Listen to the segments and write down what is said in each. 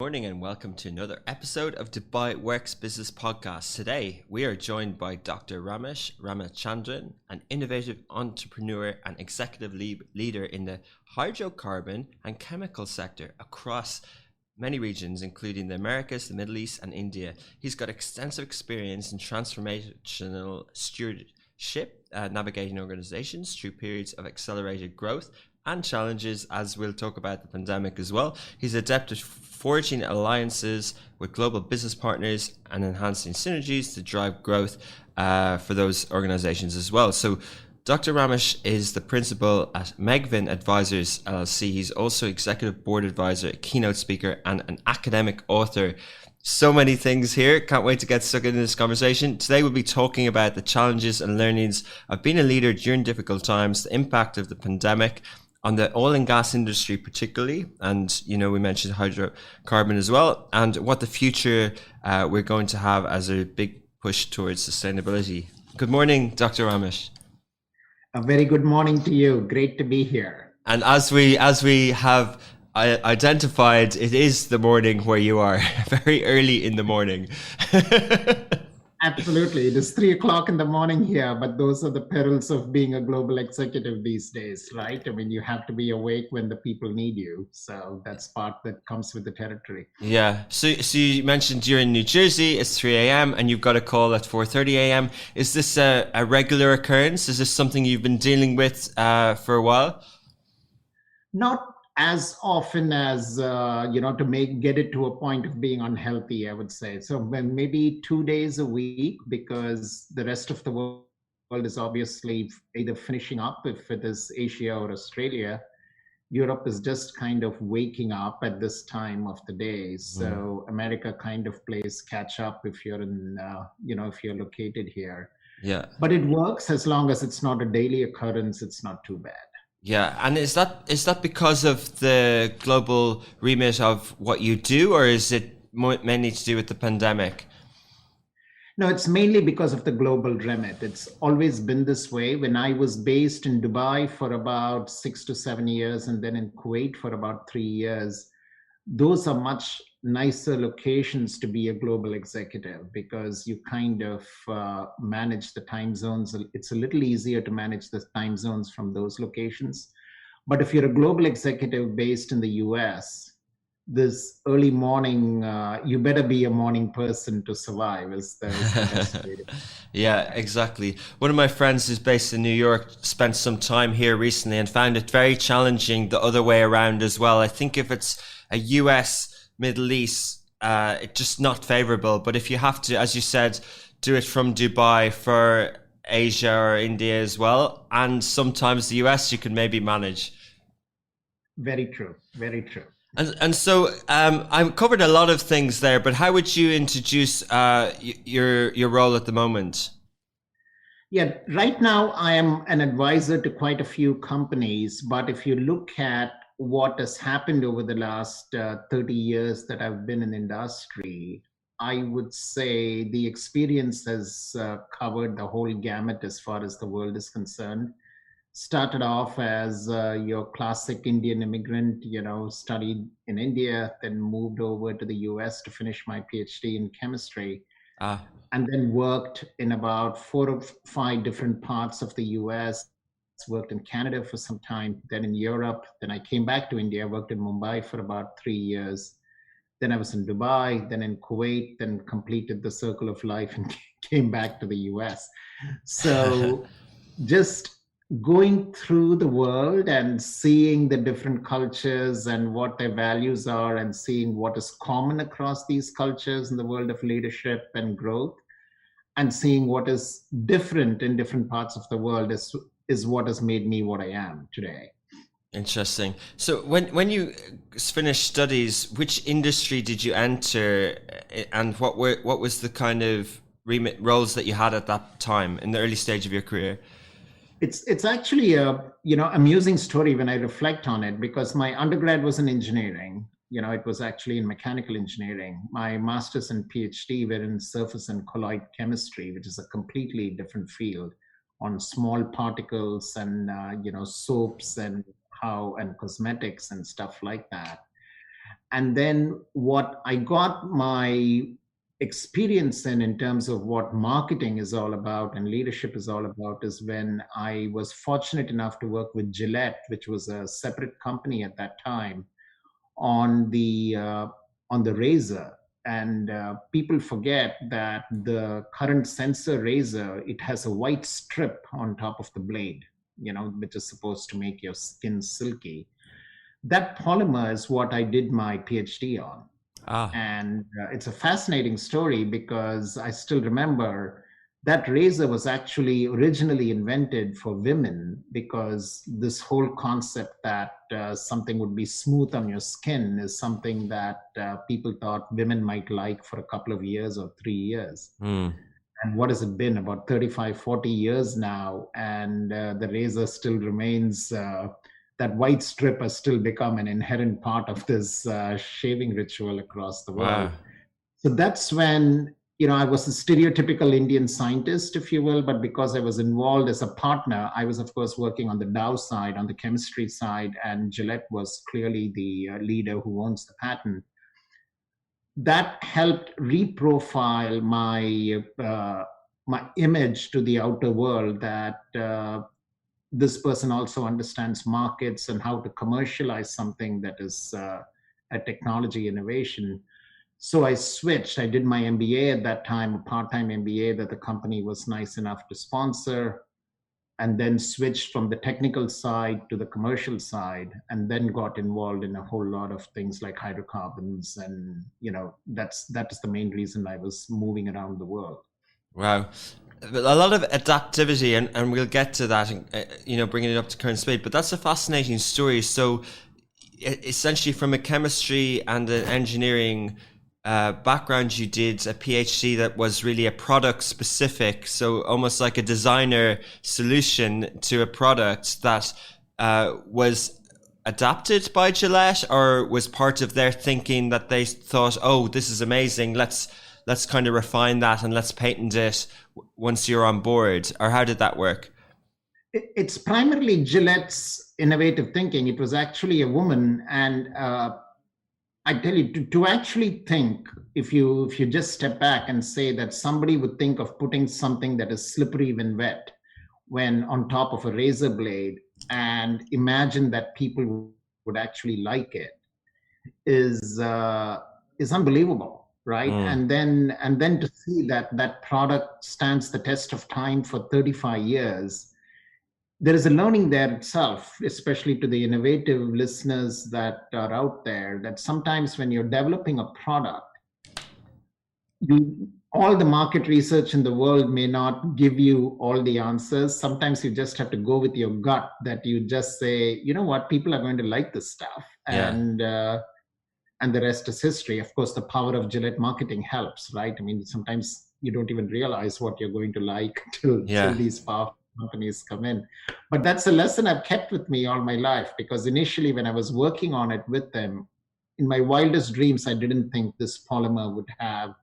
morning and welcome to another episode of Dubai Works Business Podcast. Today, we are joined by Dr. Ramesh Ramachandran, an innovative entrepreneur and executive leader in the hydrocarbon and chemical sector across many regions, including the Americas, the Middle East, and India. He's got extensive experience in transformational stewardship, navigating organizations through periods of accelerated growth and challenges, as we'll talk about the pandemic as well. He's adept at forging alliances with global business partners and enhancing synergies to drive growth for those organizations as well. So Dr. Ramesh is the principal at MEGVIN Advisors, LLC. He's also executive board advisor, a keynote speaker, and an academic author. So many things here. Can't wait to get stuck into this conversation. Today we'll be talking about the challenges and learnings of being a leader during difficult times, the impact of the pandemic on the oil and gas industry particularly, and we mentioned hydrocarbon as well, and what the future we're going to have as a big push towards sustainability. Good morning, Dr. Ramesh. A very good morning to you. Great to be here. And as we have identified, it is the morning where you are, very early in the morning. Absolutely. It is 3 o'clock in the morning here, but those are the perils of being a global executive these days, right? I mean, you have to be awake when the people need you. So that's part that comes with the territory. Yeah. So you mentioned you're in New Jersey, it's 3 a.m. and you've got a call at 4:30 a.m. Is this a regular occurrence? Is this something you've been dealing with for a while? Not as often as, to get it to a point of being unhealthy, I would say. So maybe 2 days a week, because the rest of the world is obviously either finishing up, if it is Asia or Australia. Europe is just kind of waking up at this time of the day. So America kind of plays catch up if you're in, if you're located here. Yeah. But it works as long as it's not a daily occurrence. It's not too bad. Yeah, and is that because of the global remit of what you do, or is it mainly to do with the pandemic? No, it's mainly because of the global remit. It's always been this way. When I was based in Dubai for about 6 to 7 years, and then in Kuwait for about 3 years, those are much nicer locations to be a global executive, because you kind of manage the time zones. It's a little easier to manage the time zones from those locations. But if you're a global executive based in the US, this early morning, you better be a morning person to survive, is the best way to Yeah, exactly. One of my friends who's based in New York spent some time here recently and found it very challenging the other way around as well. I think if it's a US Middle East, it's just not favorable. But if you have to, as you said, do it from Dubai for Asia or India as well, and sometimes the US, you can maybe manage. Very true. Very true. And so I covered a lot of things there, but how would you introduce your role at the moment? Yeah, right now I am an advisor to quite a few companies, but if you look at what has happened over the last 30 years that I've been in the industry, I would say the experience has covered the whole gamut as far as the world is concerned. Started off as your classic Indian immigrant, studied in India, then moved over to the US to finish my PhD in chemistry. And then worked in about 4 or 5 different parts of the US, worked in Canada for some time, then in Europe. Then I came back to India, worked in Mumbai for about 3 years. Then I was in Dubai, then in Kuwait, then completed the circle of life and came back to the US. So just going through the world and seeing the different cultures and what their values are, and seeing what is common across these cultures in the world of leadership and growth, and seeing what is different in different parts of the world is what has made me what I am today. Interesting. So when you finished studies, which industry did you enter, and what was the kind of remit roles that you had at that time in the early stage of your career? It's actually a amusing story when I reflect on it, because my undergrad was in engineering. It was actually in mechanical engineering. My master's and PhD were in surface and colloid chemistry, which is a completely different field, on small particles and soaps and cosmetics and stuff like that. And then what I got my experience in terms of what marketing is all about and leadership is all about is when I was fortunate enough to work with Gillette, which was a separate company at that time, on the razor. And people forget that the current sensor razor, it has a white strip on top of the blade, which is supposed to make your skin silky. That polymer is what I did my PhD on. Ah, And it's a fascinating story because I still remember that razor was actually originally invented for women, because this whole concept that something would be smooth on your skin is something that people thought women might like for a couple of years or 3 years. hmm. And what has it been, about 35, 40 years now, and the razor still remains, that white strip has still become an inherent part of this shaving ritual across the Wow. world. So that's when, I was a stereotypical Indian scientist, if you will, but because I was involved as a partner, I was, of course, working on the Dow side, on the chemistry side, and Gillette was clearly the leader who owns the patent. That helped reprofile my image to the outer world, that this person also understands markets and how to commercialize something that is a technology innovation. So I switched. I did my MBA at that time, a part-time MBA that the company was nice enough to sponsor, and then switched from the technical side to the commercial side, and then got involved in a whole lot of things like hydrocarbons. And that is the main reason I was moving around the world. Wow. A lot of adaptivity, and we'll get to that, bringing it up to current speed. But that's a fascinating story. So essentially from a chemistry and an engineering background, you did a PhD that was really a product specific. So almost like a designer solution to a product that was adapted by Gillette, or was part of their thinking that they thought, oh, this is amazing, let's kind of refine that and let's patent it once you're on board? Or how did that work? It's primarily Gillette's innovative thinking. It was actually a woman. And I tell you, to actually think, if you just step back and say that somebody would think of putting something that is slippery when wet, when on top of a razor blade, and imagine that people would actually like it, is unbelievable, right? Mm. And then to see that product stands the test of time for 35 years, there is a learning there itself, especially to the innovative listeners that are out there, that sometimes when you're developing a product, all the market research in the world may not give you all the answers. Sometimes you just have to go with your gut, that you just say, you know what, people are going to like this stuff. Yeah. And the rest is history. Of course, the power of Gillette marketing helps, right? I mean, sometimes you don't even realize what you're going to like till Yeah. these powerful companies come in. But that's a lesson I've kept with me all my life, because initially when I was working on it with them, in my wildest dreams, I didn't think this polymer would have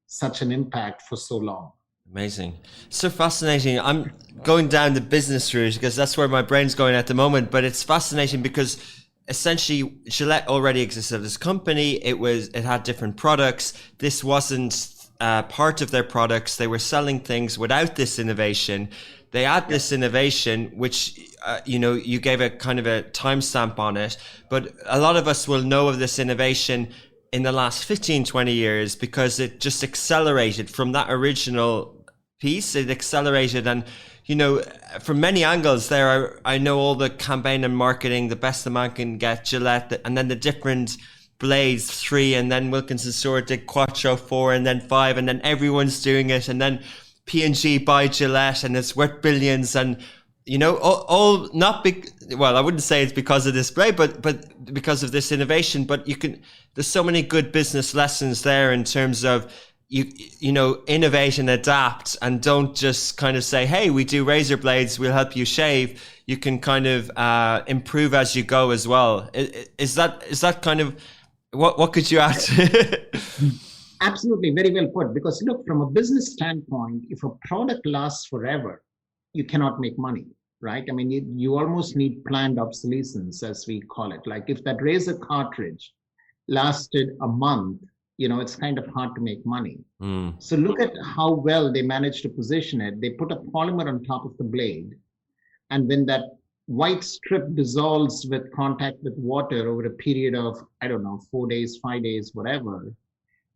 such an impact for so long. Amazing. So fascinating. I'm going down the business route because that's where my brain's going at the moment, but it's fascinating because essentially Gillette already existed as a company. It had different products. This wasn't part of their products. They were selling things without this innovation. They add this innovation, which, you gave a kind of a timestamp on it, but a lot of us will know of this innovation in the last 15, 20 years because it just accelerated from that original piece. It accelerated, and from many angles there, I know all the campaign and marketing, the best the man can get, Gillette, and then the different blades, 3, and then Wilkinson Sword did Quattro 4, and then 5, and then everyone's doing it, and then P&G buy Gillette, and it's worth billions, and all not big. Well, I wouldn't say it's because of this blade, but because of this innovation. But there's so many good business lessons there in terms of innovate and adapt, and don't just kind of say, hey, we do razor blades, we'll help you shave. You can kind of improve as you go as well. Is that kind of what could you add to? Absolutely, very well put. Because look, from a business standpoint, if a product lasts forever, you cannot make money, right? I mean, you almost need planned obsolescence, as we call it. Like if that razor cartridge lasted a month, it's kind of hard to make money. Mm. So look at how well they managed to position it. They put a polymer on top of the blade, and when that white strip dissolves with contact with water over a period of, I don't know, 4 days, 5 days, whatever,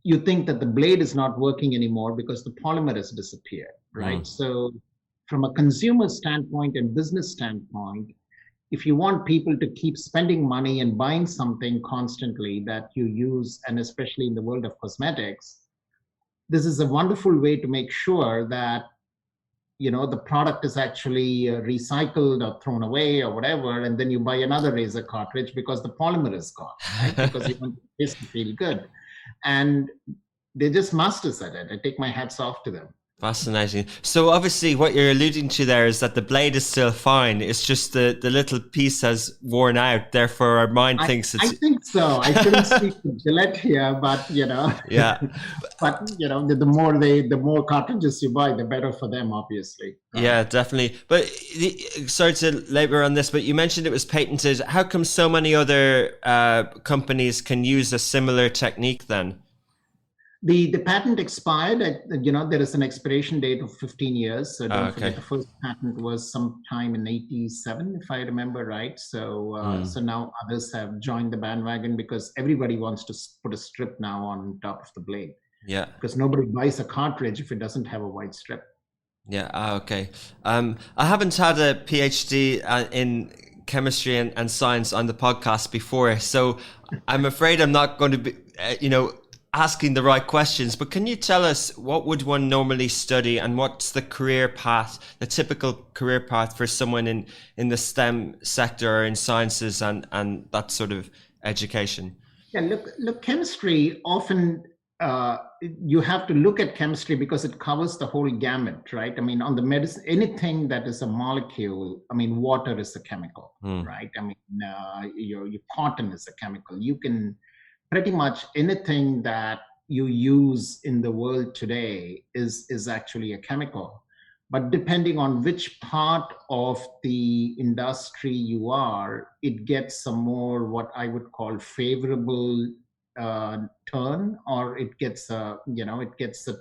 you think that the blade is not working anymore because the polymer has disappeared, right? Mm. So from a consumer standpoint and business standpoint, if you want people to keep spending money and buying something constantly that you use, and especially in the world of cosmetics, this is a wonderful way to make sure that the product is actually recycled or thrown away or whatever, and then you buy another razor cartridge because the polymer is gone, right? Because you want the taste to feel good. And they're just masters at it. I take my hats off to them. Fascinating. So obviously what you're alluding to there is that the blade is still fine. It's just the little piece has worn out. Therefore our mind thinks it's... I think so. I couldn't speak to Gillette here, but Yeah. But the more cartridges you buy, the better for them, obviously. Yeah, definitely. But sorry to labor on this, but you mentioned it was patented. How come so many other companies can use a similar technique then? The patent expired. There is an expiration date of 15 years. So don't forget, the first patent was sometime in 87, if I remember right. So so now others have joined the bandwagon because everybody wants to put a strip now on top of the blade. Yeah. Because nobody buys a cartridge if it doesn't have a white strip. Yeah. Okay. I haven't had a PhD in chemistry and science on the podcast before, so I'm afraid I'm not going to be, asking the right questions, but can you tell us what would one normally study and what's the career path, the typical career path for someone in the STEM sector or in sciences and that sort of education? Yeah, look, chemistry often, you have to look at chemistry because it covers the whole gamut, right? I mean, on the medicine, anything that is a molecule, I mean, water is a chemical, right? I mean, your cotton is a chemical. You can pretty much anything that you use in the world today is actually a chemical. But depending on which part of the industry you are, it gets some more what I would call favorable turn, or it gets a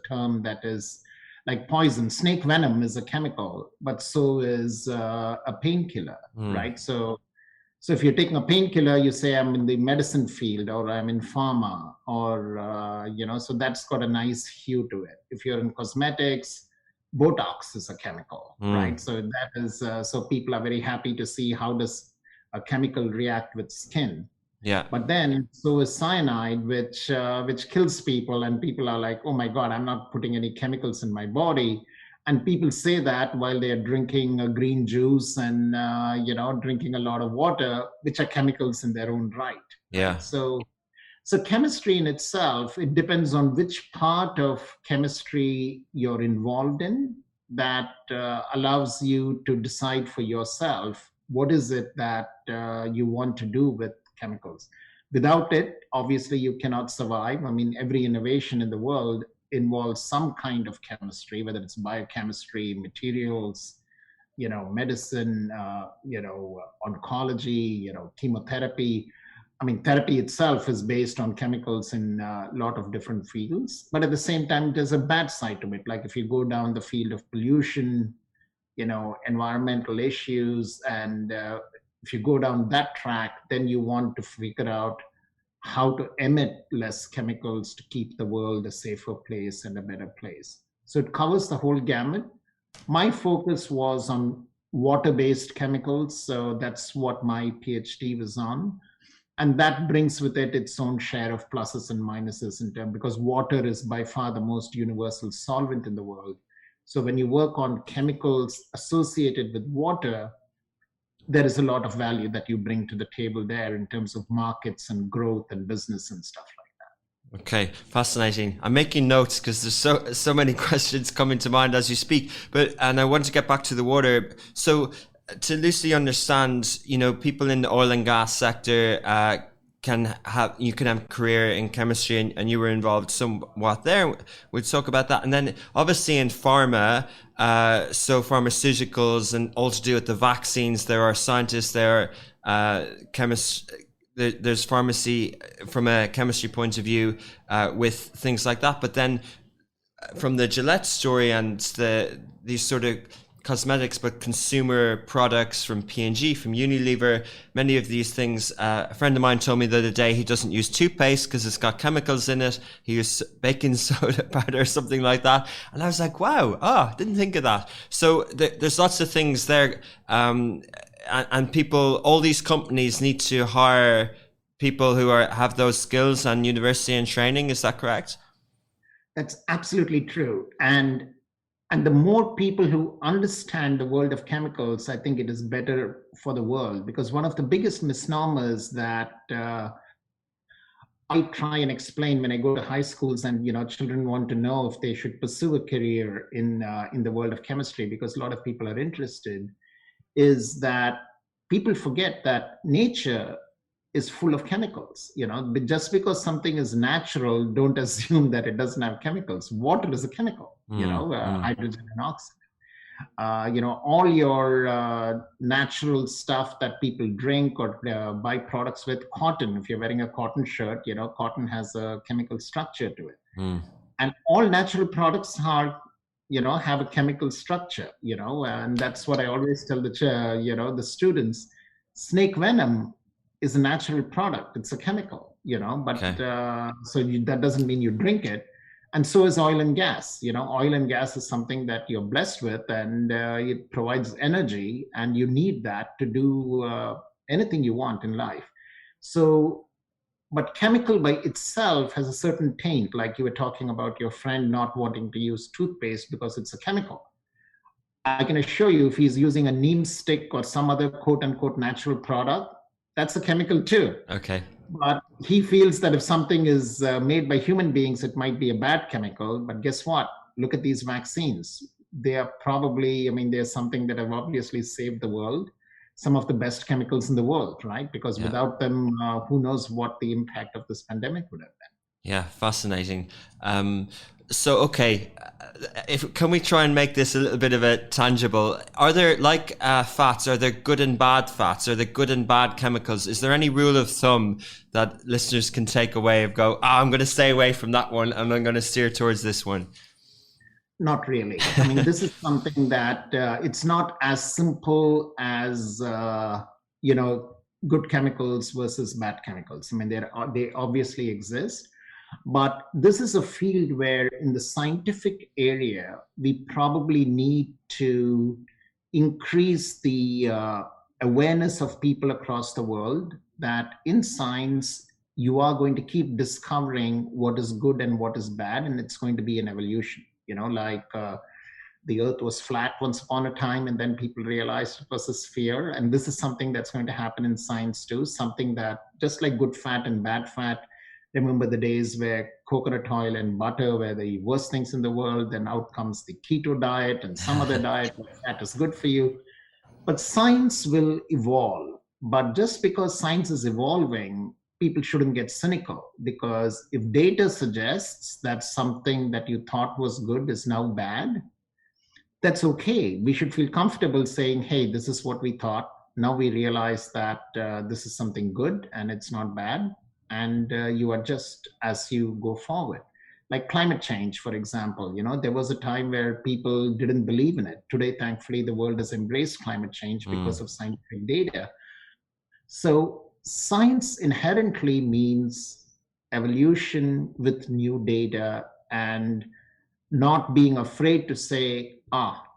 term that is like poison. Snake venom is a chemical, but so is a painkiller, right? So if you're taking a painkiller, you say I'm in the medicine field or I'm in pharma, or so that's got a nice hue to it. If you're in cosmetics, Botox is a chemical, right? So that is so people are very happy to see how does a chemical react with skin. Yeah. But then so is cyanide, which kills people, and people are like, oh my God, I'm not putting any chemicals in my body. And people say that while they are drinking a green juice and drinking a lot of water, which are chemicals in their own right. Yeah. Right? So chemistry in itself, it depends on which part of chemistry you're involved in that allows you to decide for yourself what is it that you want to do with chemicals. Without it, obviously, you cannot survive. I mean, every innovation in the world involves some kind of chemistry, whether it's biochemistry, materials, medicine, oncology, chemotherapy. I mean, therapy itself is based on chemicals in a lot of different fields, but at the same time, there's a bad side to it. Like if you go down the field of pollution, environmental issues, and if you go down that track, then you want to figure out how to emit less chemicals to keep the world a safer place and a better place. So it covers the whole gamut. My focus was on water-based chemicals, so that's what my PhD was on. And that brings with it its own share of pluses and minuses in terms, because water is by far the most universal solvent in the world. So when you work on chemicals associated with water, there is a lot of value that you bring to the table there in terms of markets and growth and business and stuff like that. Okay, fascinating. I'm making notes because there's so many questions coming to mind as you speak. And I want to get back to the water. So to loosely understand, people in the oil and gas sector can have a career in chemistry, and you were involved somewhat there. We'll talk about that. And then obviously in pharma, so pharmaceuticals and all to do with the vaccines, there are scientists, there are chemists, there's pharmacy from a chemistry point of view with things like that, but then from the Gillette story and these sort of cosmetics but consumer products from P&G, from Unilever, many of these things, a friend of mine told me the other day he doesn't use toothpaste because it's got chemicals in it. He uses baking soda powder or something like that, and I was like, wow, didn't think of that. So there's lots of things there, and people, all these companies need to hire people who have those skills and university and training. Is that correct? That's absolutely true. And the more people who understand the world of chemicals, I think it is better for the world. Because one of the biggest misnomers that I try and explain when I go to high schools, and children want to know if they should pursue a career in the world of chemistry, because a lot of people are interested, is that people forget that nature is full of chemicals. But just because something is natural, don't assume that it doesn't have chemicals. Water is a chemical, hydrogen and oxygen. All your natural stuff that people drink or buy products with. Cotton, if you're wearing a cotton shirt, cotton has a chemical structure to it. And all natural products are have a chemical structure, and that's what I always tell the students. Snake venom is a natural product. It's a chemical, but that doesn't mean you drink it. And so is oil and gas. Oil and gas is something that you're blessed with, and it provides energy, and you need that to do anything you want in life. So, but chemical by itself has a certain taint, like you were talking about your friend not wanting to use toothpaste because it's a chemical. I can assure you, if he's using a neem stick or some other quote unquote natural product, that's a chemical too. Okay. But he feels that if something is made by human beings, it might be a bad chemical. But guess what? Look at these vaccines. They are probably, they're something that have obviously saved the world. Some of the best chemicals in the world, right? Because without them, who knows what the impact of this pandemic would have been. Yeah, fascinating. So, okay, can we try and make this a little bit of a tangible? Are there, like fats, are there good and bad fats? Are there good and bad chemicals? Is there any rule of thumb that listeners can take away of go, I'm going to stay away from that one and I'm going to steer towards this one? Not really. This is something that it's not as simple as, good chemicals versus bad chemicals. They obviously exist. But this is a field where in the scientific area, we probably need to increase the awareness of people across the world that in science, you are going to keep discovering what is good and what is bad, and it's going to be an evolution. The earth was flat once upon a time, and then people realized it was a sphere. And this is something that's going to happen in science too, something that just like good fat and bad fat, remember the days where coconut oil and butter were the worst things in the world. Then out comes the keto diet and some other diet where fat is good for you. But science will evolve. But just because science is evolving, people shouldn't get cynical, because if data suggests that something that you thought was good is now bad, that's okay. We should feel comfortable saying, hey, this is what we thought. Now we realize that this is something good and it's not bad. And you adjust as you go forward. Like climate change, for example, there was a time where people didn't believe in it. Today, thankfully, the world has embraced climate change because of scientific data. So science inherently means evolution with new data, and not being afraid to say,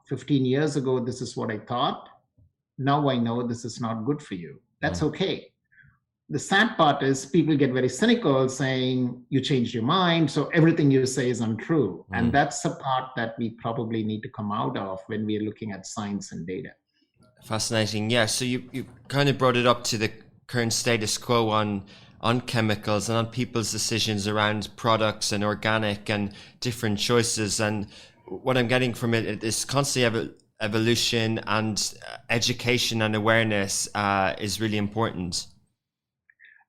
15 years ago, this is what I thought. Now I know this is not good for you. That's okay. The sad part is people get very cynical, saying you changed your mind, so everything you say is untrue. And that's the part that we probably need to come out of when we're looking at science and data. Fascinating. Yeah. So you kind of brought it up to the current status quo on chemicals and on people's decisions around products and organic and different choices. And what I'm getting from it is constantly evolution, and education and awareness is really important.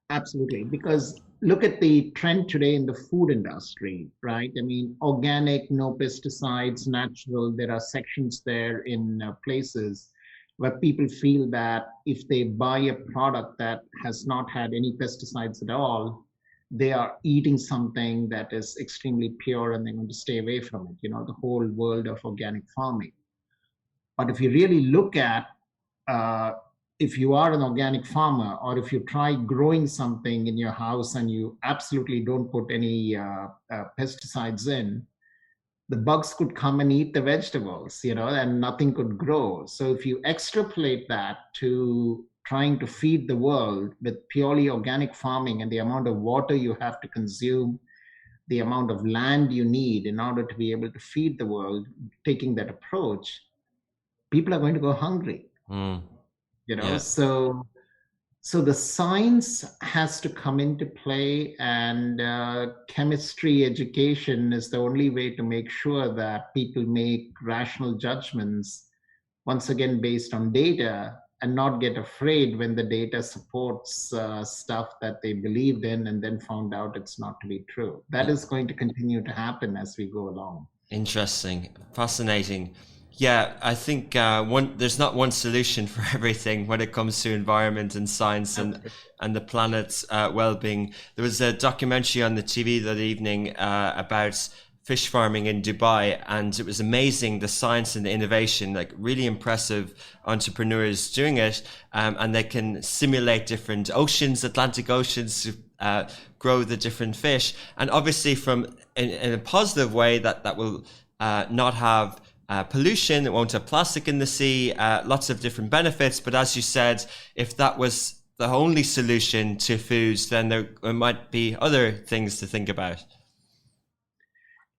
Absolutely, because look at the trend today in the food industry, right? Organic, no pesticides, natural. There are sections there in places. where people feel that if they buy a product that has not had any pesticides at all, they are eating something that is extremely pure and they're going to stay away from it, the whole world of organic farming. But if you really look at, uh, if you are an organic farmer, or if you try growing something in your house and you absolutely don't put any pesticides in, the bugs could come and eat the vegetables, and nothing could grow. So if you extrapolate that to trying to feed the world with purely organic farming and the amount of water you have to consume, the amount of land you need in order to be able to feed the world, taking that approach, people are going to go hungry. Mm. So the science has to come into play, and chemistry education is the only way to make sure that people make rational judgments, once again based on data, and not get afraid when the data supports stuff that they believed in and then found out it's not to be true. That is going to continue to happen as we go along. Interesting, fascinating. Yeah, I think there's not one solution for everything when it comes to environment and science and the planet's well-being. There was a documentary on the TV that evening about fish farming in Dubai, and it was amazing, the science and the innovation, like really impressive entrepreneurs doing it, and they can simulate different oceans, Atlantic oceans, to grow the different fish, and obviously in a positive way that will not have pollution, it won't have plastic in the sea, lots of different benefits. But as you said, if that was the only solution to foods, then there might be other things to think about.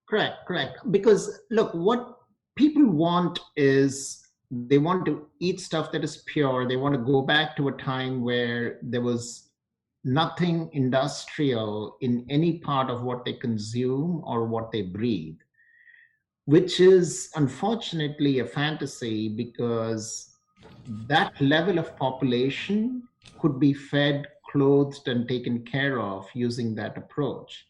Correct. Because look, what people want is they want to eat stuff that is pure. They want to go back to a time where there was nothing industrial in any part of what they consume or what they breathe, which is unfortunately a fantasy, because that level of population could be fed, clothed, and taken care of using that approach.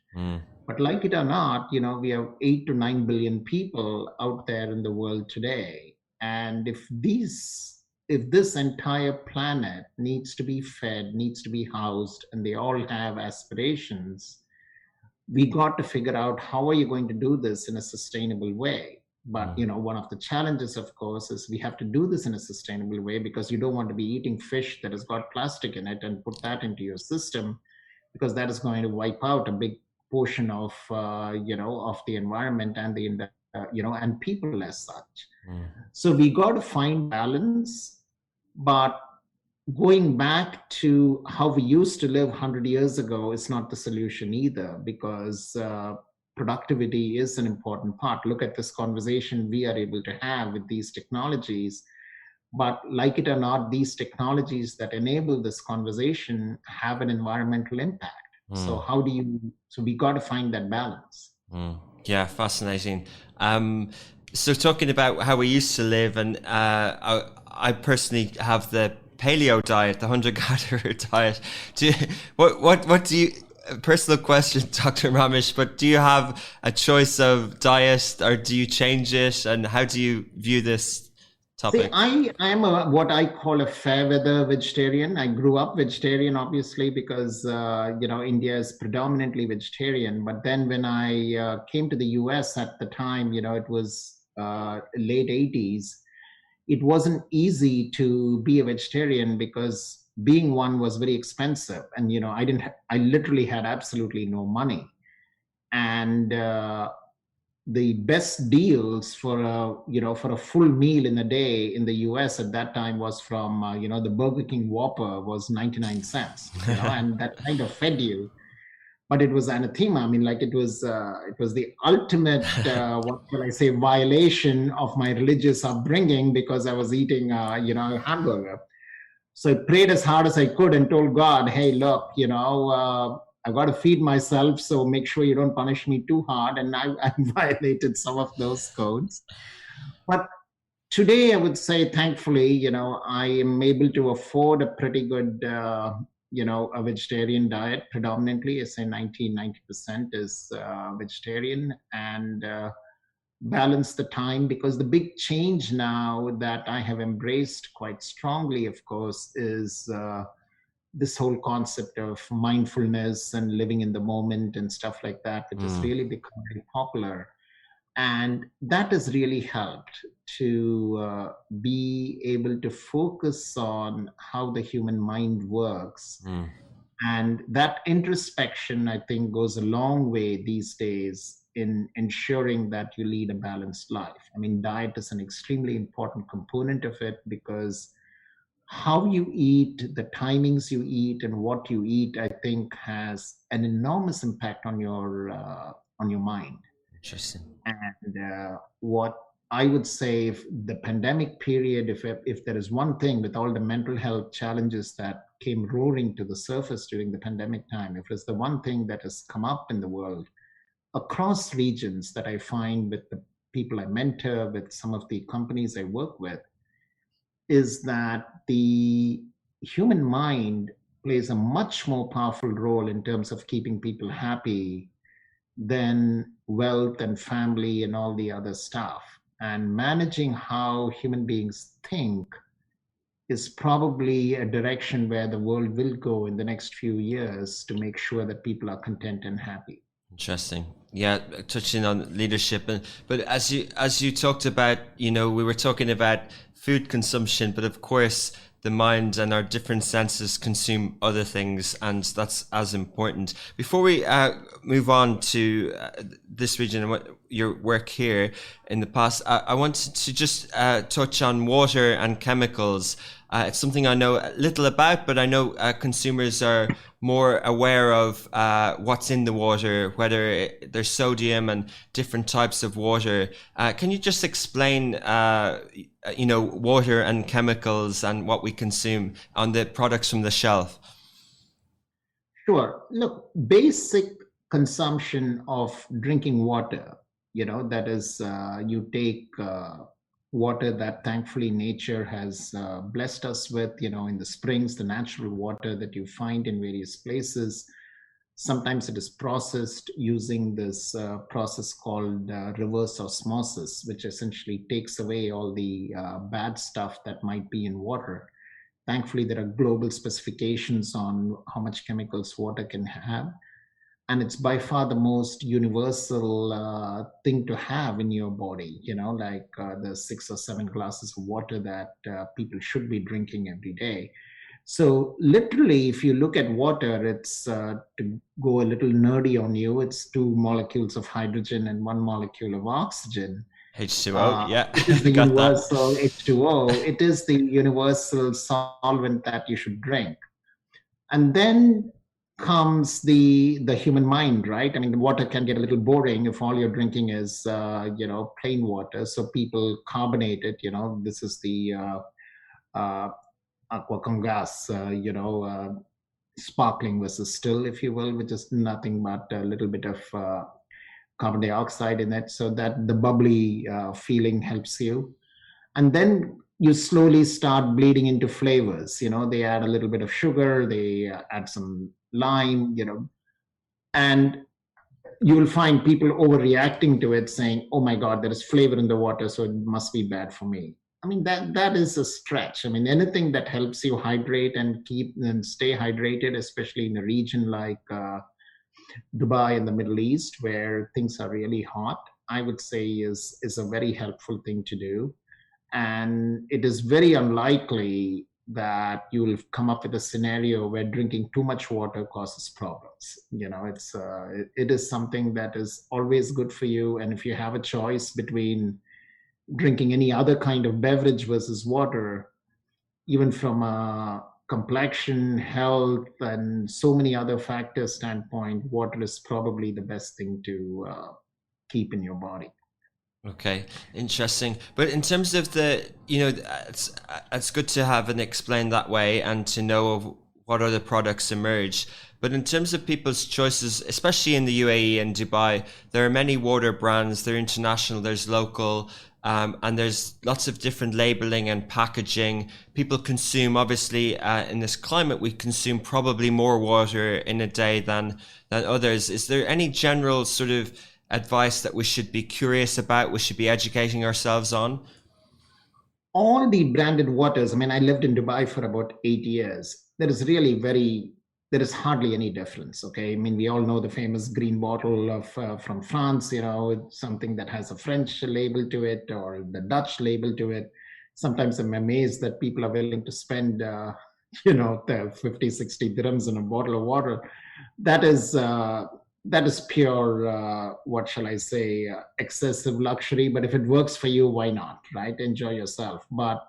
But like it or not, we have 8 to 9 billion people out there in the world today. And if this entire planet needs to be fed, needs to be housed, and they all have aspirations, we got to figure out how are you going to do this in a sustainable way. But one of the challenges, of course, is we have to do this in a sustainable way, because you don't want to be eating fish that has got plastic in it and put that into your system, because that is going to wipe out a big portion of of the environment and and people as such. So we got to find balance, but going back to how we used to live 100 years ago is not the solution either, because productivity is an important part. Look at this conversation we are able to have with these technologies. But like it or not, these technologies that enable this conversation have an environmental impact. So we got to find that balance. Yeah, fascinating. So talking about how we used to live, and I personally have the paleo diet, the hunter-gatherer diet. What do you, personal question, Dr. Ramesh, but do you have a choice of diet, or do you change it, and how do you view this topic? See, I am what I call a fair weather vegetarian. I grew up vegetarian, obviously, because India is predominantly vegetarian. But then when I came to the US at the time, it was late 80s. It wasn't easy to be a vegetarian, because being one was very expensive, and I literally had absolutely no money. And the best deals for a full meal in a day in the US at that time was from the Burger King Whopper was 99 cents, and that kind of fed you. But it was anathema. I mean, like it was the ultimate what shall I say, violation of my religious upbringing, because I was eating a hamburger. So I prayed as hard as I could and told God, hey, look, I've got to feed myself, so make sure you don't punish me too hard. And I violated some of those codes. But today, I would say, thankfully, I am able to afford a pretty good, a vegetarian diet. Predominantly, I say 90% is vegetarian. And balance the time, because the big change now that I have embraced quite strongly, of course, is this whole concept of mindfulness and living in the moment and stuff like that, which has Mm, really become very popular. And that has really helped to be able to focus on how the human mind works. mm. And that introspection, I think, goes a long way these days in ensuring that you lead a balanced life. I mean, diet is an extremely important component of it, because how you eat, the timings you eat, and what you eat, I think, has an enormous impact on your mind. Interesting. And what I would say, if the pandemic period, if there is one thing with all the mental health challenges that came roaring to the surface during the pandemic time, if it's the one thing that has come up in the world across regions that I find with the people I mentor, with some of the companies I work with, is that the human mind plays a much more powerful role in terms of keeping people happy than wealth and family and all the other stuff. And managing how human beings think is probably a direction where the world will go in the next few years, to make sure that people are content and happy. Interesting. Yeah, touching on leadership, and but as you talked about, we were talking about food consumption, but of course the mind and our different senses consume other things, and that's as important. Before we move on to this region and what your work here in the past, I wanted to just touch on water and chemicals. It's something I know little about, but I know consumers are more aware of what's in the water, whether there's sodium and different types of water. Can you just explain, water and chemicals and what we consume on the products from the shelf? Sure. Look, basic consumption of drinking water, that is, you take water that thankfully nature has blessed us with, in the springs, the natural water that you find in various places. Sometimes it is processed using this process called reverse osmosis, which essentially takes away all the bad stuff that might be in water. Thankfully, there are global specifications on how much chemicals water can have. And it's by far the most universal thing to have in your body, like the 6 or 7 glasses of water that people should be drinking every day. So, literally, if you look at water, it's to go a little nerdy on you, it's two molecules of hydrogen and one molecule of oxygen. H2O, yeah, It is the got that. universal H2O. It is the universal solvent that you should drink. And then comes the human mind, right? I mean, the water can get a little boring if all you're drinking is plain water. So people carbonate it. This is the uh, aqua con gas, sparkling versus still, if you will, which is nothing but a little bit of carbon dioxide in it, so that the bubbly feeling helps you. And then you slowly start bleeding into flavors. They add a little bit of sugar, they add some lime, and you will find people overreacting to it, saying, oh my God, there is flavor in the water, so it must be bad for me. I mean, that is a stretch. I mean, anything that helps you hydrate and keep and stay hydrated, especially in a region like Dubai in the Middle East, where things are really hot, I would say is a very helpful thing to do. And it is very unlikely that you'll come up with a scenario where drinking too much water causes problems. It is something that is always good for you. And if you have a choice between drinking any other kind of beverage versus water, even from a complexion, health, and so many other factors standpoint, water is probably the best thing to keep in your body. Okay, interesting. But in terms of it's good to have it explained that way and to know of what other products emerge. But in terms of people's choices, especially in the UAE and Dubai, there are many water brands. They're international, there's local, and there's lots of different labeling and packaging. People consume, obviously, in this climate, we consume probably more water in a day than others. Is there any general sort of advice that we should be curious about, we should be educating ourselves on? All the branded waters, I mean, I lived in Dubai for about 8 years. There is hardly any difference. Okay. I mean, we all know the famous green bottle of from France, it's something that has a French label to it or the Dutch label to it. Sometimes I'm amazed that people are willing to spend, the 50, 60 dirhams in a bottle of water. That is, that is pure, what shall I say, excessive luxury. But if it works for you, why not, right? Enjoy yourself. But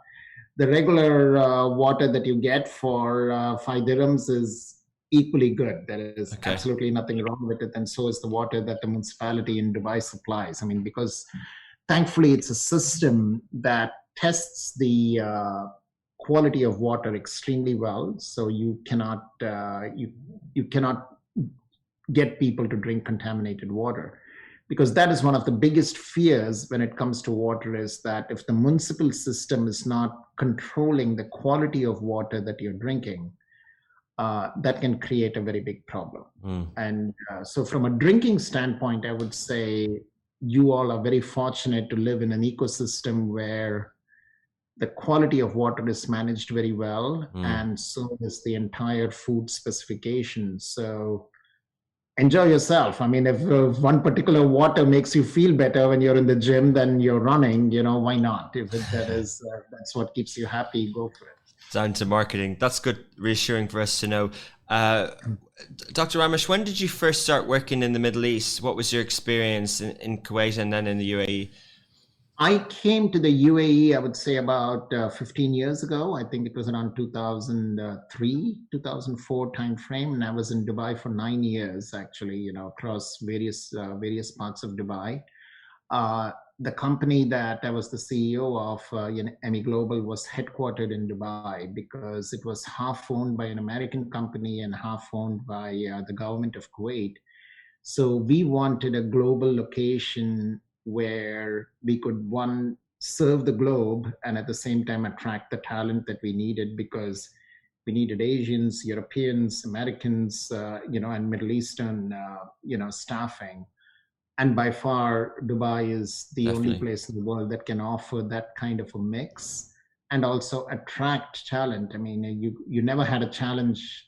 the regular water that you get for 5 dirhams is equally good. There is absolutely nothing wrong with it. And so is the water that the municipality in Dubai supplies. I mean, because thankfully it's a system that tests the quality of water extremely well. So you cannot, you cannot get people to drink contaminated water, because that is one of the biggest fears when it comes to water, is that if the municipal system is not controlling the quality of water that you're drinking, that can create a very big problem. And so from a drinking standpoint, I would say you all are very fortunate to live in an ecosystem where the quality of water is managed very well, and so is the entire food specification. So enjoy yourself. I mean, if one particular water makes you feel better when you're in the gym, then you're running, why not? If that's what keeps you happy, go for it. Down to marketing. That's good, reassuring for us to know. Dr. Ramesh, when did you first start working in the Middle East? What was your experience in Kuwait and then in the UAE? I came to the UAE, I would say about 15 years ago. I think it was around 2003, 2004 timeframe. And I was in Dubai for 9 years, actually, across various parts of Dubai. The company that I was the CEO of, ME Global, was headquartered in Dubai because it was half owned by an American company and half owned by the government of Kuwait. So we wanted a global location where we could, one, serve the globe and at the same time attract the talent that we needed, because we needed Asians, Europeans, Americans, and Middle Eastern, staffing. And by far, Dubai is the only place in the world that can offer that kind of a mix and also attract talent. I mean, you never had a challenge.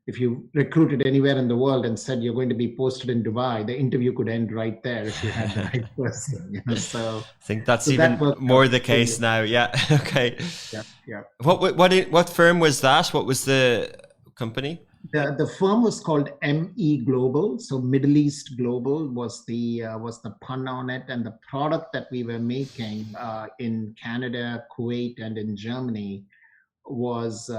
If you recruited anywhere in the world and said you're going to be posted in Dubai, the interview could end right there if you had the right person. So I think that's even more the case now. Yeah. Okay. Yeah. What firm was that? What was the company? The firm was called ME Global. So Middle East Global was the pun on it, and the product that we were making in Canada, Kuwait, and in Germany was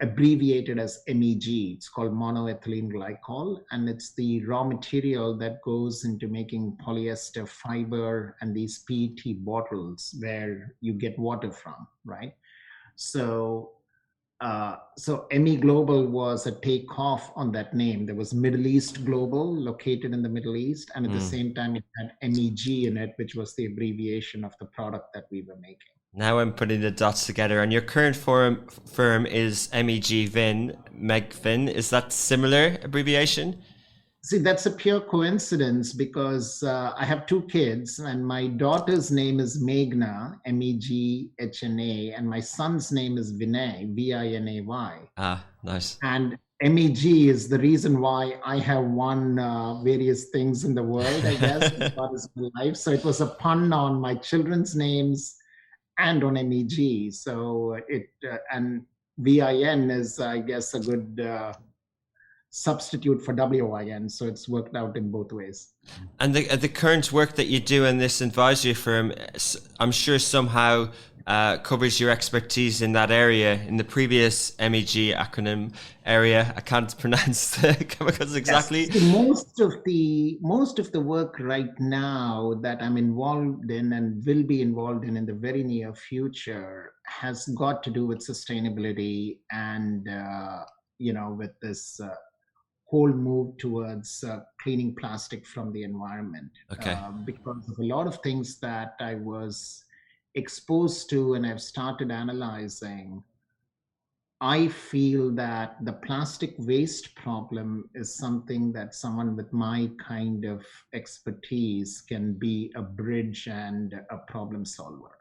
abbreviated as MEG. It's called monoethylene glycol, and it's the raw material that goes into making polyester fiber and these PET bottles where you get water from, right? So ME Global was a takeoff on that name. There was Middle East Global, located in the Middle East, and at the same time it had MEG in it, which was the abbreviation of the product that we were making. Now I'm putting the dots together. And your current firm is MEGVIN. Is that similar abbreviation? See, that's a pure coincidence because I have two kids, and my daughter's name is Meghna, MEGHNA, and my son's name is Vinay, VINAY. Ah, nice. And MEG is the reason why I have won various things in the world, I guess, as far as my life. So it was a pun on my children's names and on MEG. So and VIN is, I guess, a good substitute for WIN. So it's worked out in both ways. And the current work that you do in this advisory firm, I'm sure somehow covers your expertise in that area. In the previous MEG acronym area, I can't pronounce the chemicals exactly. Yes. Most of the work right now that I'm involved in and will be involved in the very near future has got to do with sustainability and with this whole move towards cleaning plastic from the environment. Okay. Because of a lot of things that I was exposed to and I've started analyzing, I feel that the plastic waste problem is something that someone with my kind of expertise can be a bridge and a problem solver.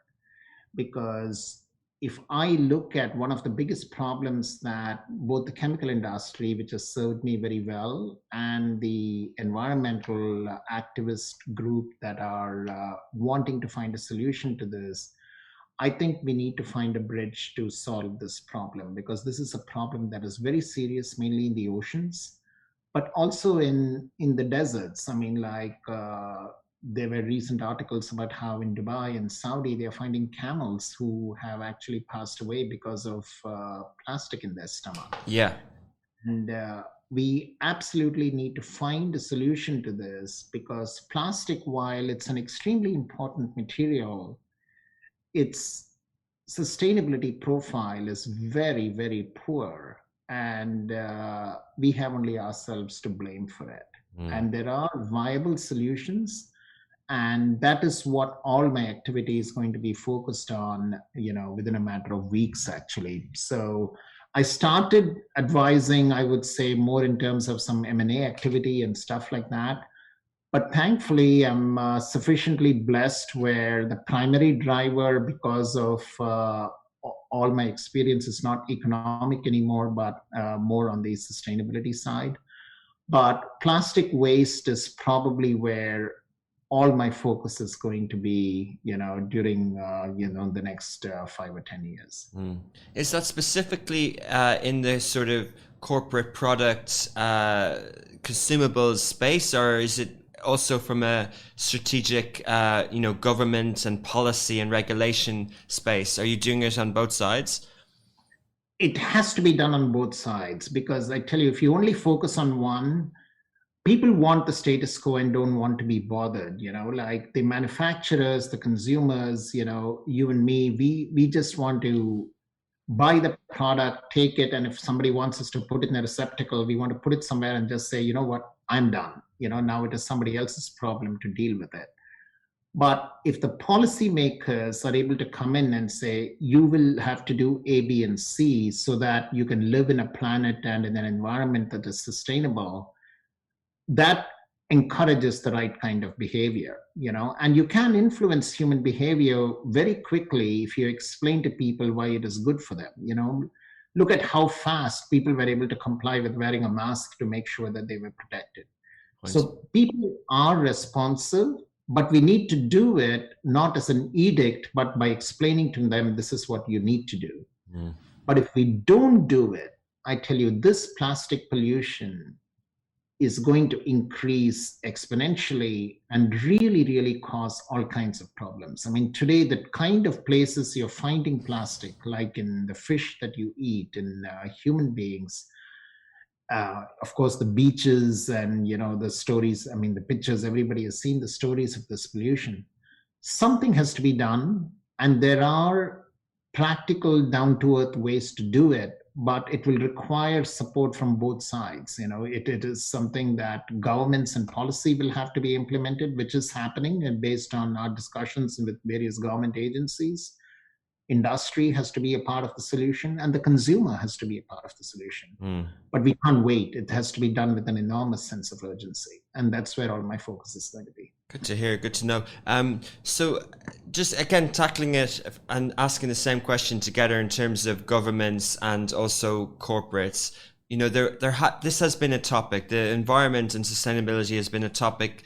Because if I look at one of the biggest problems that both the chemical industry, which has served me very well, and the environmental activist group that are wanting to find a solution to this, I think we need to find a bridge to solve this problem, because this is a problem that is very serious, mainly in the oceans, but also in the deserts. I mean, like there were recent articles about how in Dubai and Saudi they are finding camels who have actually passed away because of plastic in their stomach. Yeah. And we absolutely need to find a solution to this, because plastic, while it's an extremely important material, its sustainability profile is very, very poor. And we have only ourselves to blame for it. And there are viable solutions. And that is what all my activity is going to be focused on, within a matter of weeks, actually. So I started advising, I would say, more in terms of some M&A activity and stuff like that. But thankfully, I'm sufficiently blessed where the primary driver, because of all my experience, is not economic anymore, but more on the sustainability side. But plastic waste is probably where all my focus is going to be, during, the next 5 or 10 years. Is that specifically in the sort of corporate products, consumables space, or is it also from a strategic, government and policy and regulation space? Are you doing it on both sides? It has to be done on both sides, because I tell you, if you only focus on one, people want the status quo and don't want to be bothered, like the manufacturers, the consumers, you and me, we just want to buy the product, take it, and if somebody wants us to put it in a receptacle, we want to put it somewhere and just say, you know what, I'm done. Now it is somebody else's problem to deal with it. But if the policymakers are able to come in and say, you will have to do A, B, and C so that you can live in a planet and in an environment that is sustainable, that encourages the right kind of behavior, and you can influence human behavior very quickly if you explain to people why it is good for them. Look at how fast people were able to comply with wearing a mask to make sure that they were protected. Right. So people are responsive, but we need to do it not as an edict, but by explaining to them, this is what you need to do. But if we don't do it, I tell you, this plastic pollution is going to increase exponentially and really, really cause all kinds of problems. I mean, today, the kind of places you're finding plastic, like in the fish that you eat, in human beings, of course, the beaches and, the stories, I mean, the pictures, everybody has seen the stories of this pollution. Something has to be done, and there are practical, down-to-earth ways to do it, but it will require support from both sides. It is something that governments and policy will have to be implemented, which is happening, and based on our discussions with various government agencies. Industry has to be a part of the solution, and the consumer has to be a part of the solution. But we can't wait. It has to be done with an enormous sense of urgency. And that's where all my focus is going to be. Good to hear. Good to know. So just again, tackling it and asking the same question together in terms of governments and also corporates, this has been a topic. The environment and sustainability has been a topic,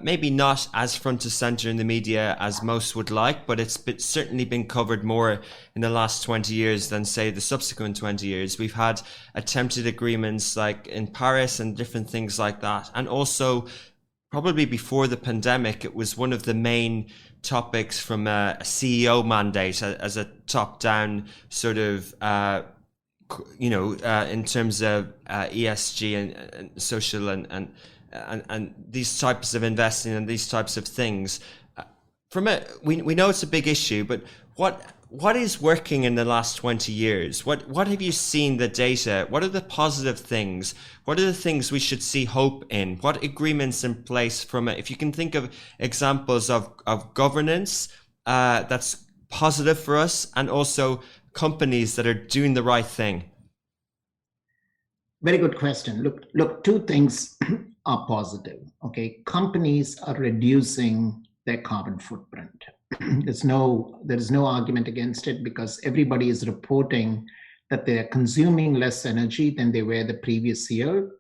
maybe not as front and center in the media as most would like, but it's certainly been covered more in the last 20 years than, say, the subsequent 20 years. We've had attempted agreements like in Paris and different things like that. And also, probably before the pandemic, it was one of the main topics from a CEO mandate as a top-down sort of, in terms of ESG and social and these types of investing and these types of things. We know it's a big issue, but what is working in the last 20 years? What have you seen the data? What are the positive things? What are the things we should see hope in? What agreements in place if you can think of examples of governance that's positive for us, and also companies that are doing the right thing? Very good question. Look, two things are positive. Okay, companies are reducing their carbon footprint. There is no argument against it because everybody is reporting that they're consuming less energy than they were the previous year,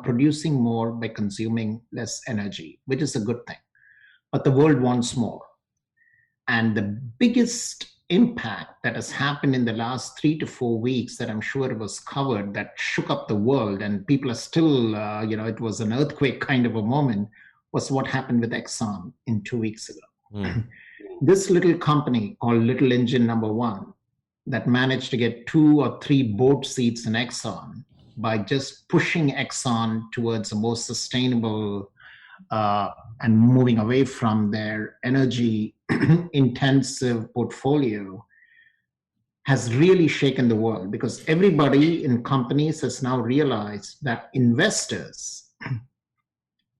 producing more by consuming less energy, which is a good thing. But the world wants more. And the biggest impact that has happened in the last 3 to 4 weeks that I'm sure it was covered that shook up the world and people are still, it was an earthquake kind of a moment, was what happened with Exxon in 2 weeks ago. This little company called Little Engine Number One that managed to get 2 or 3 board seats in Exxon by just pushing Exxon towards a more sustainable and moving away from their energy intensive portfolio has really shaken the world because everybody in companies has now realized that investors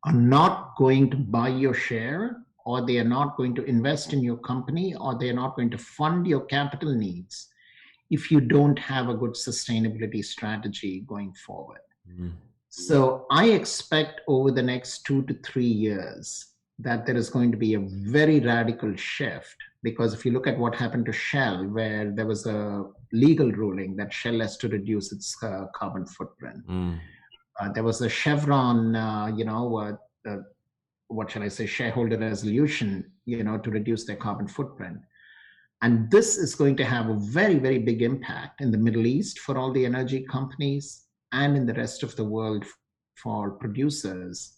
are not going to buy your share, or they are not going to invest in your company, or they are not going to fund your capital needs if you don't have a good sustainability strategy going forward. So I expect over the next 2 to 3 years that there is going to be a very radical shift, because if you look at what happened to Shell, where there was a legal ruling that Shell has to reduce its carbon footprint. There was a Chevron, what shall I say, shareholder resolution, to reduce their carbon footprint. And this is going to have a very, very big impact in the Middle East for all the energy companies and in the rest of the world for producers,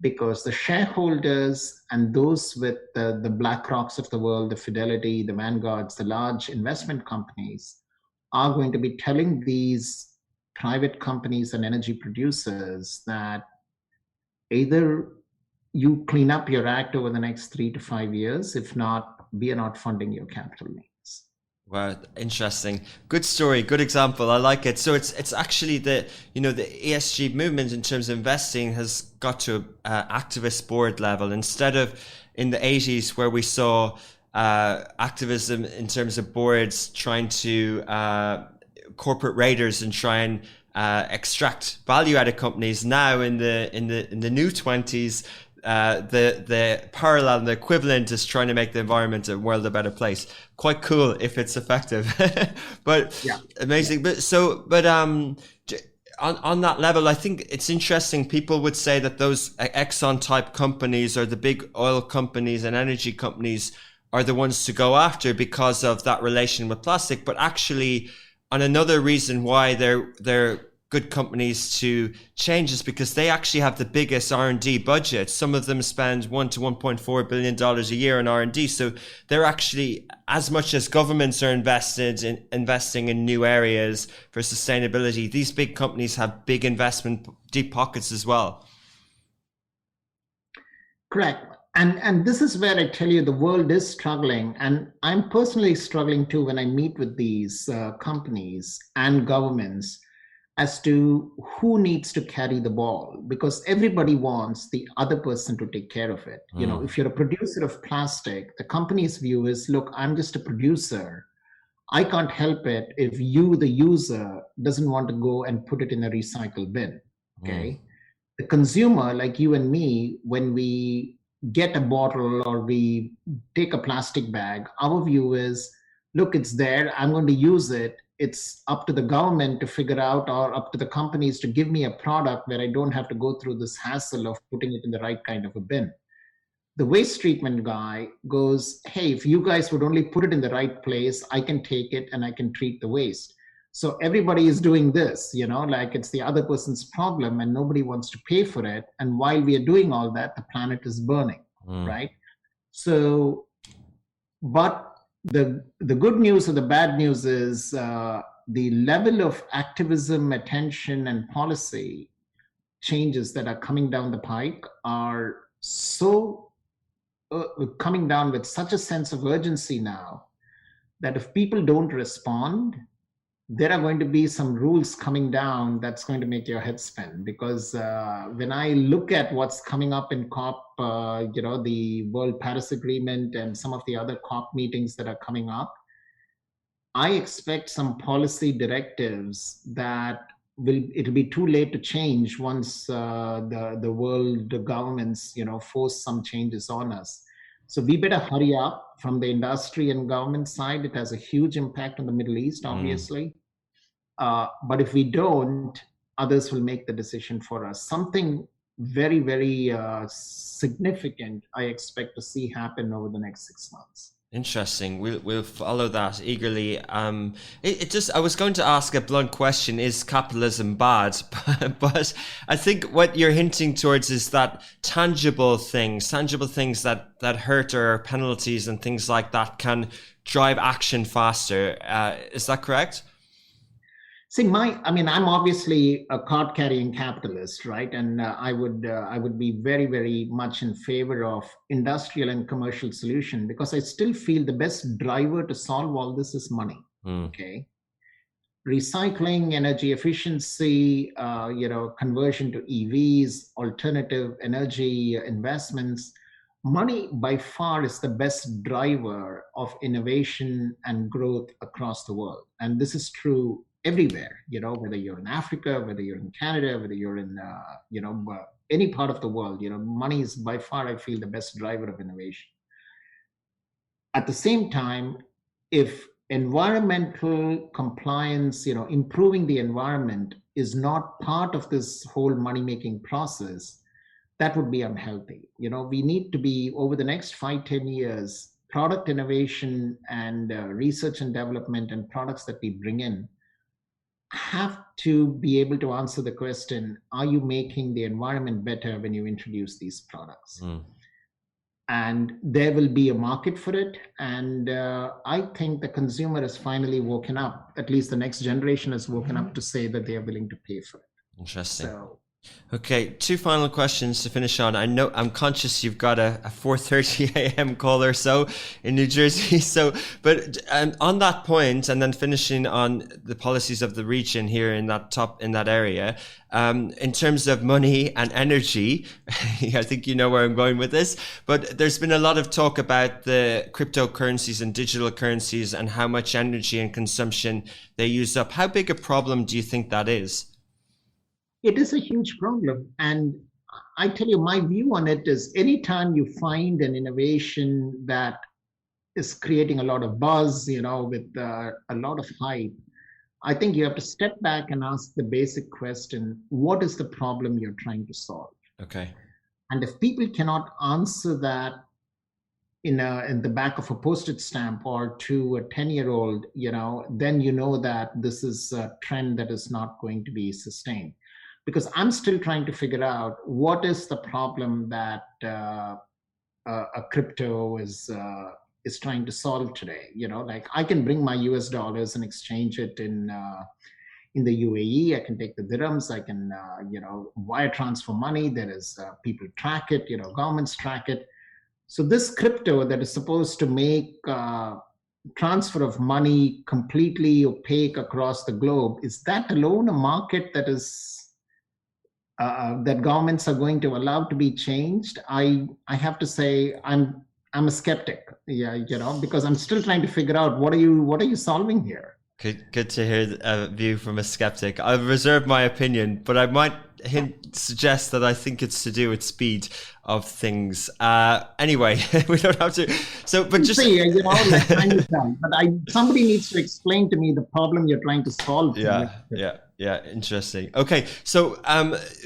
because the shareholders and those with the BlackRocks of the world, the Fidelity, the Vanguards, the large investment companies are going to be telling these private companies and energy producers that either you clean up your act over the next 3 to 5 years, if not, we are not funding your capital needs. Wow, interesting. Good story, good example. I like it. So it's actually the ESG movement in terms of investing has got to activist board level, instead of in the 80s where we saw activism in terms of boards trying to corporate raiders and try and extract value out of companies. Now in the new 20s, the parallel and the equivalent is trying to make the environment and world a better place. Quite cool if it's effective. But yeah, amazing. Yeah. But on that level, I think it's interesting. People would say that those Exxon type companies or the big oil companies and energy companies are the ones to go after because of that relation with plastic. But actually, on another reason why they're good companies to change is because they actually have the biggest R&D budget. Some of them spend $1 to $1.4 billion a year on R&D. So they're actually, as much as governments are investing in new areas for sustainability, these big companies have big investment, deep pockets as well. Correct. And this is where I tell you the world is struggling. And I'm personally struggling too when I meet with these companies and governments as to who needs to carry the ball, because everybody wants the other person to take care of it. If you're a producer of plastic, the company's view is, look, I'm just a producer. I can't help it if you, the user, doesn't want to go and put it in a recycle bin. Okay. The consumer, like you and me, when we get a bottle or we take a plastic bag, our view is, look, it's there, I'm going to use it. It's up to the government to figure out, or up to the companies to give me a product where I don't have to go through this hassle of putting it in the right kind of a bin. The waste treatment guy goes, hey, if you guys would only put it in the right place, I can take it and I can treat the waste. So everybody is doing this, like it's the other person's problem and nobody wants to pay for it. And while we are doing all that, the planet is burning, right? So, but the good news or the bad news is the level of activism, attention, and policy changes that are coming down the pike are so coming down with such a sense of urgency now that if people don't respond, there are going to be some rules coming down that's going to make your head spin. Because when I look at what's coming up in COP, the World Paris Agreement and some of the other COP meetings that are coming up, I expect some policy directives that it'll be too late to change once the world governments force some changes on us. So we better hurry up from the industry and government side. It has a huge impact on the Middle East, obviously. But if we don't, others will make the decision for us. Something very, very significant I expect to see happen over the next 6 months. Interesting. We'll follow that eagerly. It just I was going to ask a blunt question: is capitalism bad? But I think what you're hinting towards is that tangible things that hurt, or penalties and things like that, can drive action faster. Is that correct? See, I'm obviously a card-carrying capitalist, right? And I would be very, very much in favor of industrial and commercial solution, because I still feel the best driver to solve all this is money. Okay, recycling, energy efficiency, conversion to EVs, alternative energy investments. Money by far is the best driver of innovation and growth across the world, and this is true everywhere. Whether you're in Africa, whether you're in Canada, whether you're in any part of the world, money is by far, I feel, the best driver of innovation. At the same time, if environmental compliance, improving the environment is not part of this whole money making process, that would be unhealthy. We need to be, over the next 5-10 years, product innovation and research and development and products that we bring in have to be able to answer the question, are you making the environment better when you introduce these products? And there will be a market for it. And I think the consumer has finally woken up. At least the next generation has woken up to say that they are willing to pay for it. Interesting. So, okay, two final questions to finish on. I know I'm conscious you've got a 4:30 a.m. call or so in New Jersey. So, but on that point, and then finishing on the policies of the region here in that area, in terms of money and energy, I think you know where I'm going with this. But there's been a lot of talk about the cryptocurrencies and digital currencies and how much energy and consumption they use up. How big a problem do you think that is? it is a huge problem. And I tell you, my view on it is, anytime you find an innovation that is creating a lot of buzz, with a lot of hype, I think you have to step back and ask the basic question, what is the problem you're trying to solve? Okay. And if people cannot answer that in the back of a postage stamp or to a 10-year-old, then you know that this is a trend that is not going to be sustained. Because I'm still trying to figure out what is the problem that a crypto is trying to solve today. Like, I can bring my US dollars and exchange it in the UAE. I can take the dirhams. I can wire transfer money. There is people track it. Governments track it. So this crypto that is supposed to make transfer of money completely opaque across the globe, is that alone a market that is that governments are going to allow to be changed? I have to say I'm a skeptic. Yeah, because I'm still trying to figure out what are you solving here. Good to hear a view from a skeptic. I'll reserve my opinion, but I might suggest that I think it's to do with speed of things. Anyway, we don't have to. So, but just like time is done. But somebody needs to explain to me the problem you're trying to solve. Yeah. Interesting. Okay, so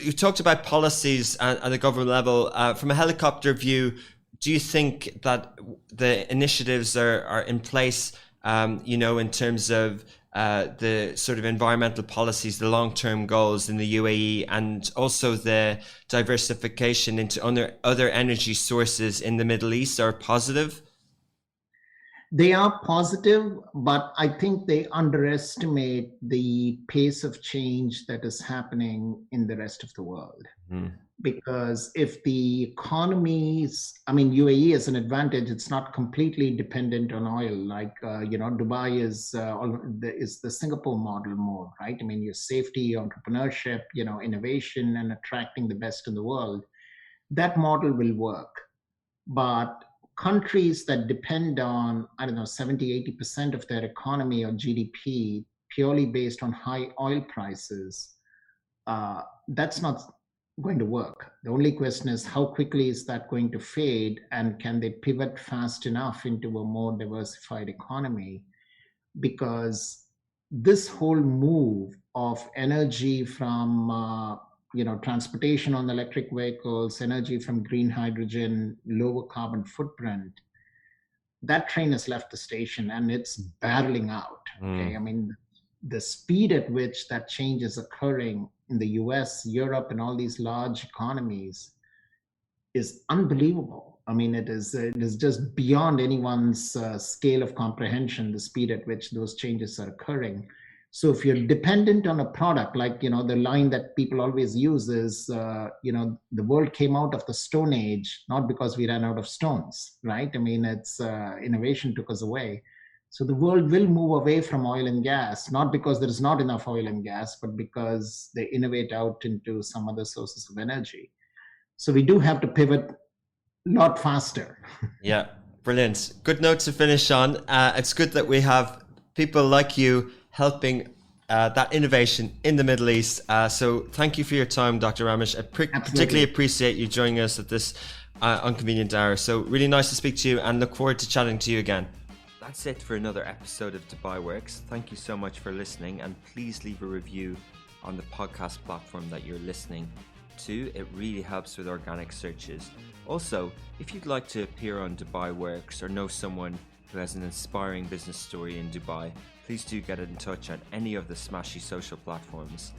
you talked about policies at the government level. From a helicopter view, do you think that the initiatives are in place? In terms of the sort of environmental policies, the long-term goals in the UAE, and also the diversification into other energy sources in the Middle East are positive? They are positive, but I think they underestimate the pace of change that is happening in the rest of the world. Because if the economies, UAE is an advantage. It's not completely dependent on oil. Like, Dubai is the Singapore model more, right? Your safety, entrepreneurship, innovation, and attracting the best in the world. That model will work. But countries that depend on, I don't know, 70-80% of their economy or GDP purely based on high oil prices, that's not going to work. The only question is how quickly is that going to fade, and can they pivot fast enough into a more diversified economy? Because this whole move of energy from transportation on electric vehicles, energy from green hydrogen, lower carbon footprint, that train has left the station and it's barreling out. Okay, I mean, the speed at which that change is occurring in the US, Europe, and all these large economies is unbelievable. I mean, it is just beyond anyone's scale of comprehension, the speed at which those changes are occurring. So if you're dependent on a product, like, the line that people always use is, the world came out of the Stone Age, not because we ran out of stones, right? I mean, it's innovation took us away. So the world will move away from oil and gas, not because there is not enough oil and gas, but because they innovate out into some other sources of energy. So we do have to pivot a lot faster. Yeah, brilliant. Good note to finish on. It's good that we have people like you helping that innovation in the Middle East. So thank you for your time, Dr. Ramesh. I particularly appreciate you joining us at this inconvenient hour. So really nice to speak to you and look forward to chatting to you again. That's it for another episode of Dubai Works. Thank you so much for listening, and please leave a review on the podcast platform that you're listening to. It really helps with organic searches. Also, if you'd like to appear on Dubai Works or know someone who has an inspiring business story in Dubai, please do get in touch on any of the smashy social platforms.